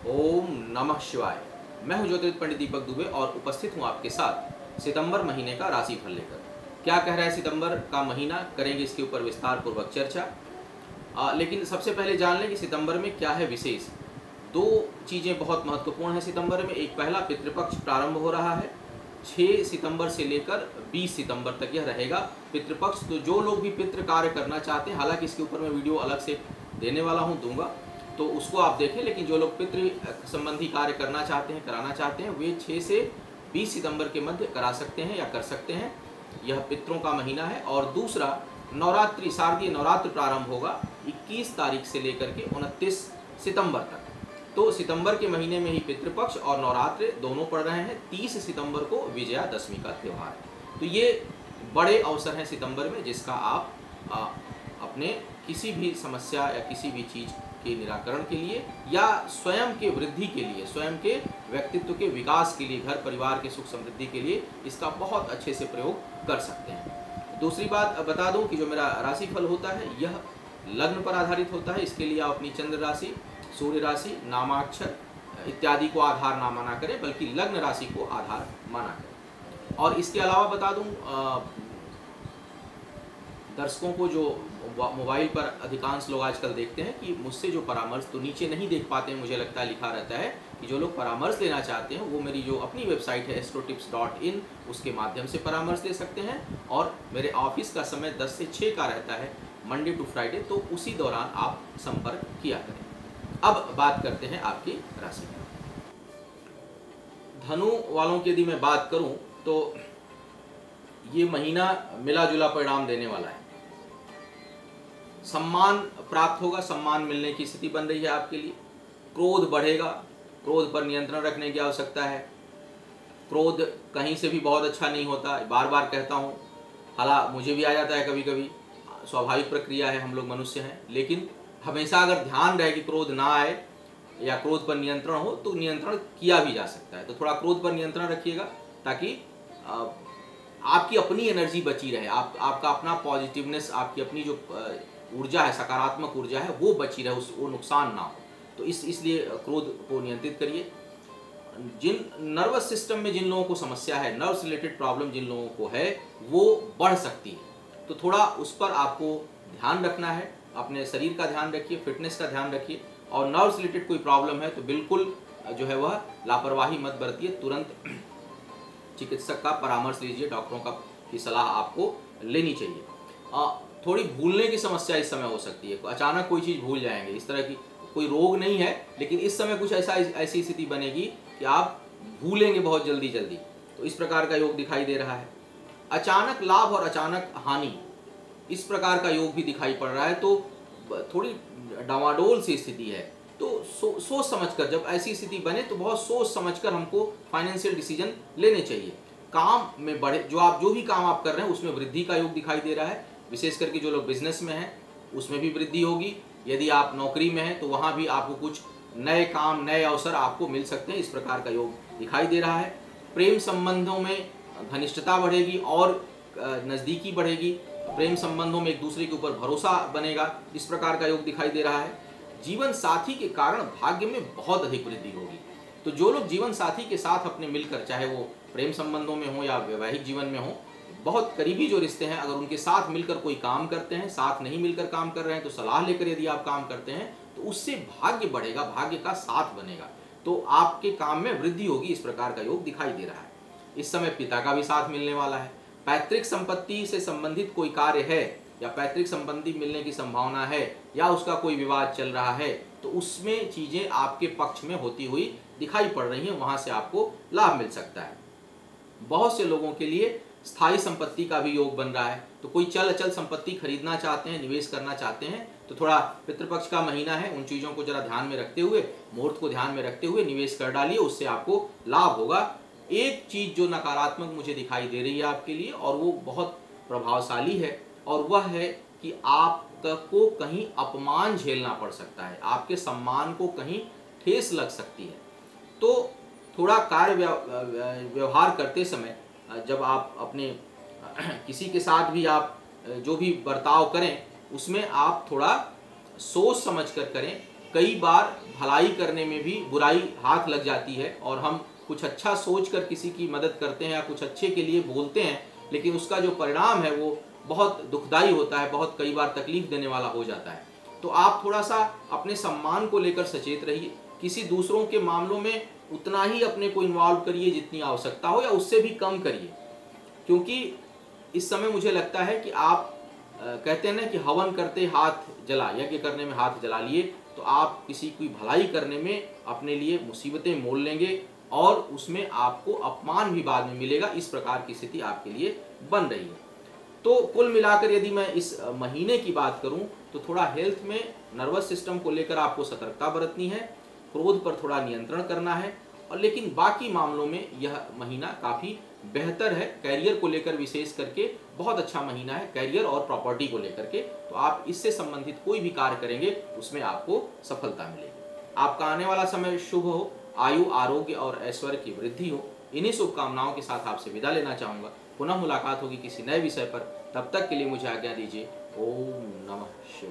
ओम नमः शिवाय। मैं हूं ज्योतिर्विद पंडित दीपक दुबे और उपस्थित हूं आपके साथ सितंबर महीने का राशिफल लेकर। क्या कह रहा है सितंबर का महीना, करेंगे इसके ऊपर विस्तार पूर्वक चर्चा। लेकिन सबसे पहले जान लें कि सितंबर में क्या है विशेष। दो चीज़ें बहुत महत्वपूर्ण हैं सितंबर में। एक, पहला पितृपक्ष प्रारंभ हो रहा है 6 सितंबर से लेकर 20 सितंबर तक यह रहेगा पितृपक्ष। तो जो लोग भी पितृ कार्य करना चाहते हैं, हालांकि इसके ऊपर मैं वीडियो अलग से देने वाला हूं, दूंगा, तो उसको आप देखें। लेकिन जो लोग पितृ संबंधी कार्य करना चाहते हैं, कराना चाहते हैं, वे 6 से 20 सितंबर के मध्य करा सकते हैं या कर सकते हैं। यह पितरों का महीना है। और दूसरा, नवरात्रि, शारदीय नवरात्र प्रारंभ होगा 21 तारीख से लेकर के 29 सितंबर तक। तो सितंबर के महीने में ही पितृपक्ष और नवरात्र दोनों पड़ रहे हैं। 30 सितंबर को विजयादशमी का त्यौहार है। तो ये बड़े अवसर हैं सितंबर में, जिसका आप अपने किसी भी समस्या या किसी भी चीज़ के निराकरण के लिए या स्वयं के वृद्धि के लिए, स्वयं के व्यक्तित्व के विकास के लिए, घर परिवार के सुख समृद्धि के लिए इसका बहुत अच्छे से प्रयोग कर सकते हैं। दूसरी बात बता दूं कि जो मेरा राशिफल होता है यह लग्न पर आधारित होता है। इसके लिए आप अपनी चंद्र राशि, सूर्य राशि, नामाक्षर इत्यादि को आधार ना माना करें, बल्कि लग्न राशि को आधार माना करें। और इसके अलावा बता दूं दर्शकों को, जो मोबाइल पर अधिकांश लोग आजकल देखते हैं कि मुझसे जो परामर्श तो नीचे नहीं देख पाते हैं, मुझे लगता है लिखा रहता है कि जो लोग परामर्श लेना चाहते हैं वो मेरी जो अपनी वेबसाइट है astrotips.in उसके माध्यम से परामर्श ले सकते हैं। और मेरे ऑफिस का समय 10 से 6 का रहता है, मंडे टू फ्राइडे, तो उसी दौरान आप संपर्क किया करें। अब बात करते हैं आपकी राशि की। धनु वालों की यदि मैं बात करूं तो ये महीना मिला जुला परिणाम देने वाला है। सम्मान प्राप्त होगा, सम्मान मिलने की स्थिति बन रही है आपके लिए। क्रोध बढ़ेगा, क्रोध पर नियंत्रण रखने की आवश्यकता है। क्रोध कहीं से भी बहुत अच्छा नहीं होता, बार बार कहता हूँ। हालांकि मुझे भी आ जाता है कभी कभी, स्वाभाविक प्रक्रिया है, हम लोग मनुष्य हैं। लेकिन हमेशा अगर ध्यान रहे कि क्रोध ना आए या क्रोध पर नियंत्रण हो, तो नियंत्रण किया भी जा सकता है। तो थोड़ा क्रोध पर नियंत्रण रखिएगा ताकि आपकी अपनी एनर्जी बची रहे, आपका अपना पॉजिटिवनेस, आपकी अपनी जो ऊर्जा है, सकारात्मक ऊर्जा है, वो बची रहे, वो नुकसान ना हो। तो इसलिए क्रोध को नियंत्रित करिए। जिन नर्वस सिस्टम में जिन लोगों को समस्या है, नर्व्स रिलेटेड प्रॉब्लम जिन लोगों को है, वो बढ़ सकती है। तो थोड़ा उस पर आपको ध्यान रखना है। अपने शरीर का ध्यान रखिए, फिटनेस का ध्यान रखिए। और नर्व्स रिलेटेड कोई प्रॉब्लम है तो बिल्कुल जो है वह लापरवाही मत बरतिए, तुरंत चिकित्सक का परामर्श लीजिए, डॉक्टरों की सलाह आपको लेनी चाहिए। थोड़ी भूलने की समस्या इस समय हो सकती है, अचानक कोई चीज़ भूल जाएंगे। इस तरह की कोई रोग नहीं है, लेकिन इस समय कुछ ऐसी स्थिति बनेगी कि आप भूलेंगे बहुत जल्दी। तो इस प्रकार का योग दिखाई दे रहा है। अचानक लाभ और अचानक हानि, इस प्रकार का योग भी दिखाई पड़ रहा है। तो थोड़ी डावाडोल सी स्थिति है। तो सोच समझकर, जब ऐसी स्थिति बने तो बहुत सोच समझकर हमको फाइनेंशियल डिसीजन लेने चाहिए। काम में बढ़े, जो भी काम आप कर रहे हैं उसमें वृद्धि का योग दिखाई दे रहा है। विशेष करके जो लोग बिजनेस में हैं उसमें भी वृद्धि होगी। यदि आप नौकरी में हैं तो वहाँ भी आपको कुछ नए काम, नए अवसर आपको मिल सकते हैं। इस प्रकार का योग दिखाई दे रहा है। प्रेम संबंधों में घनिष्ठता बढ़ेगी और नज़दीकी बढ़ेगी। प्रेम संबंधों में एक दूसरे के ऊपर भरोसा बनेगा, इस प्रकार का योग दिखाई दे रहा है। जीवन साथी के कारण भाग्य में बहुत अधिक वृद्धि होगी। तो जो लोग जीवन साथी के साथ अपने मिलकर, चाहे वो प्रेम संबंधों में हो या वैवाहिक जीवन में हो, बहुत करीबी जो रिश्ते हैं, अगर उनके साथ मिलकर कोई काम करते हैं, साथ नहीं मिलकर काम कर रहे हैं तो सलाह लेकर यदि आप काम करते हैं तो उससे भाग्य बढ़ेगा, भाग्य का साथ बनेगा, तो आपके काम में वृद्धि होगी। इस प्रकार का योग दिखाई दे रहा है। इस समय पिता का भी साथ मिलने वाला है। पैतृक संपत्ति से संबंधित कोई कार्य है या पैतृक संपत्ति मिलने की संभावना है या उसका कोई विवाद चल रहा है, तो उसमें चीज़ें आपके पक्ष में होती हुई दिखाई पड़ रही हैं, वहाँ से आपको लाभ मिल सकता है। बहुत से लोगों के लिए स्थायी संपत्ति का भी योग बन रहा है। तो कोई चल अचल संपत्ति खरीदना चाहते हैं, निवेश करना चाहते हैं, तो थोड़ा पितृपक्ष का महीना है, उन चीज़ों को जरा ध्यान में रखते हुए, मुहूर्त को ध्यान में रखते हुए निवेश कर डालिए, उससे आपको लाभ होगा। एक चीज़ जो नकारात्मक मुझे दिखाई दे रही है आपके लिए, और वो बहुत प्रभावशाली है, और वह है कि आपको कहीं अपमान झेलना पड़ सकता है, आपके सम्मान को कहीं ठेस लग सकती है। तो थोड़ा कार्य व्यवहार करते समय, जब आप अपने किसी के साथ भी आप जो भी बर्ताव करें, उसमें आप थोड़ा सोच समझ कर करें। कई बार भलाई करने में भी बुराई हाथ लग जाती है और हम कुछ अच्छा सोचकर किसी की मदद करते हैं या कुछ अच्छे के लिए बोलते हैं, लेकिन उसका जो परिणाम है वो बहुत दुखदाई होता है, बहुत कई बार तकलीफ देने वाला हो जाता है। तो आप थोड़ा सा अपने सम्मान को लेकर सचेत रहिए। किसी दूसरों के मामलों में उतना ही अपने को इन्वॉल्व करिए जितनी आवश्यकता हो, या उससे भी कम करिए, क्योंकि इस समय मुझे लगता है कि आप कहते हैं ना कि हवन करते हाथ जला, यज्ञ करने में हाथ जला लिए, तो आप किसी की भलाई करने में अपने लिए मुसीबतें मोल लेंगे और उसमें आपको अपमान भी बाद में मिलेगा। इस प्रकार की स्थिति आपके लिए बन रही है। तो कुल मिलाकर यदि मैं इस महीने की बात करूं तो थोड़ा हेल्थ में, नर्वस सिस्टम को लेकर आपको सतर्कता बरतनी है, क्रोध पर थोड़ा नियंत्रण करना है, और लेकिन बाकी मामलों में यह महीना काफ़ी बेहतर है। कैरियर को लेकर विशेष करके बहुत अच्छा महीना है, कैरियर और प्रॉपर्टी को लेकर के। तो आप इससे संबंधित कोई भी कार्य करेंगे उसमें आपको सफलता मिलेगी। आपका आने वाला समय शुभ हो, आयु, आरोग्य और ऐश्वर्य की वृद्धि हो। इन्हीं शुभकामनाओं के साथ आपसे विदा लेना चाहूँगा। पुनः मुलाकात होगी किसी नए विषय पर। तब तक के लिए मुझे आज्ञा दीजिए। ओम नमः शिवाय।